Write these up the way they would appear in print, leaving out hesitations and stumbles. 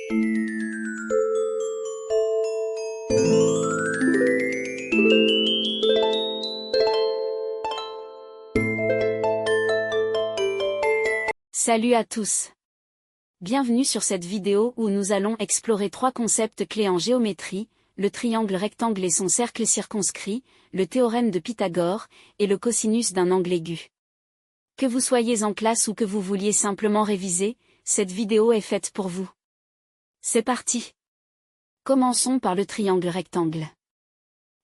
Salut à tous. Bienvenue sur cette vidéo où nous allons explorer trois concepts clés en géométrie, le triangle rectangle et son cercle circonscrit, le théorème de Pythagore, et le cosinus d'un angle aigu. Que vous soyez en classe ou que vous vouliez simplement réviser, cette vidéo est faite pour vous. C'est parti. Commençons par le triangle rectangle.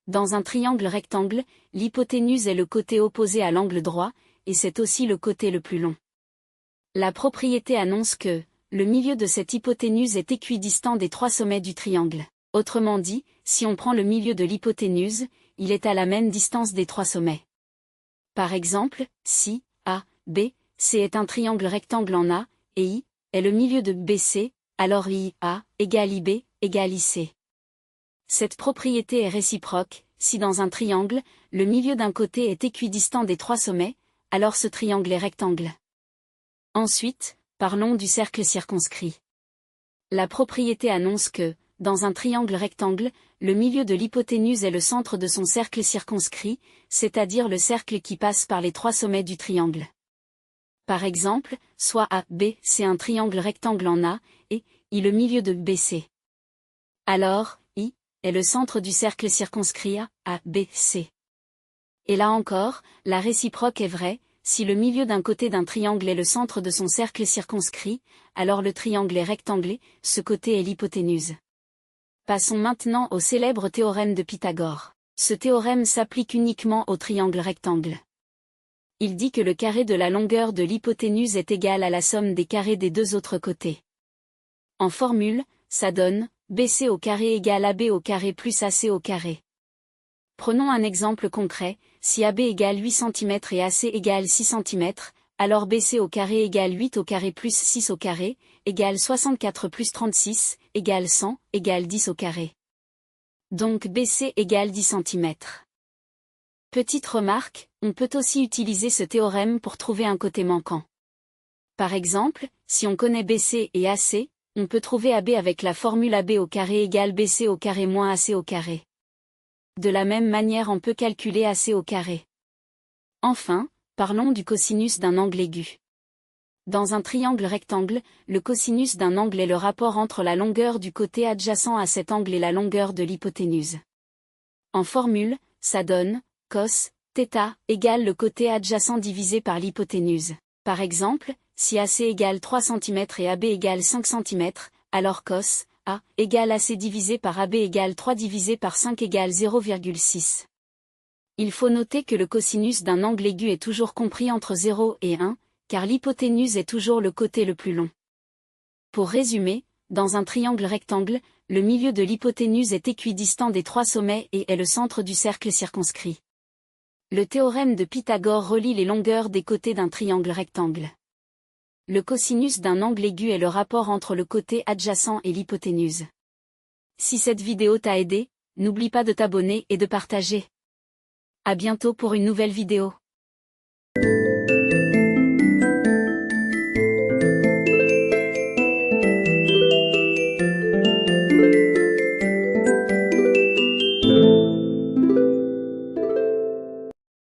Dans un triangle rectangle, l'hypoténuse est le côté opposé à l'angle droit, et c'est aussi le côté le plus long. La propriété annonce que le milieu de cette hypoténuse est équidistant des trois sommets du triangle. Autrement dit, si on prend le milieu de l'hypoténuse, il est à la même distance des trois sommets. Par exemple, si A, B, C est un triangle rectangle en A, et I est le milieu de BC, alors IA égale IB égale IC. Cette propriété est réciproque, si dans un triangle, le milieu d'un côté est équidistant des trois sommets, alors ce triangle est rectangle. Ensuite, parlons du cercle circonscrit. La propriété annonce que, dans un triangle rectangle, le milieu de l'hypoténuse est le centre de son cercle circonscrit, c'est-à-dire le cercle qui passe par les trois sommets du triangle. Par exemple, soit AB, c'est un triangle rectangle en A, et I le milieu de BC. Alors, I est le centre du cercle circonscrit ABC. Et là encore, la réciproque est vraie. Si le milieu d'un côté d'un triangle est le centre de son cercle circonscrit, alors le triangle est rectanglé, ce côté est l'hypoténuse. Passons maintenant au célèbre théorème de Pythagore. Ce théorème s'applique uniquement au triangle rectangle. Il dit que le carré de la longueur de l'hypoténuse est égal à la somme des carrés des deux autres côtés. En formule, ça donne BC au carré égale AB au carré plus AC au carré. Prenons un exemple concret, si AB égale 8 cm et AC égale 6 cm, alors BC au carré égale 8 au carré plus 6 au carré, égale 64 plus 36, égale 100, égale 10 au carré. Donc BC égale 10 cm. Petite remarque, on peut aussi utiliser ce théorème pour trouver un côté manquant. Par exemple, si on connaît BC et AC, on peut trouver AB avec la formule AB au carré égale BC au carré moins AC au carré. De la même manière on peut calculer AC au carré. Enfin, parlons du cosinus d'un angle aigu. Dans un triangle rectangle, le cosinus d'un angle est le rapport entre la longueur du côté adjacent à cet angle et la longueur de l'hypoténuse. En formule, ça donne cos θ égale le côté adjacent divisé par l'hypoténuse. Par exemple, si AC égale 3 cm et AB égale 5 cm, alors cos A égale AC divisé par AB égale 3 divisé par 5 égale 0,6. Il faut noter que le cosinus d'un angle aigu est toujours compris entre 0 et 1, car l'hypoténuse est toujours le côté le plus long. Pour résumer, dans un triangle rectangle, le milieu de l'hypoténuse est équidistant des trois sommets et est le centre du cercle circonscrit. Le théorème de Pythagore relie les longueurs des côtés d'un triangle rectangle. Le cosinus d'un angle aigu est le rapport entre le côté adjacent et l'hypoténuse. Si cette vidéo t'a aidé, n'oublie pas de t'abonner et de partager. À bientôt pour une nouvelle vidéo.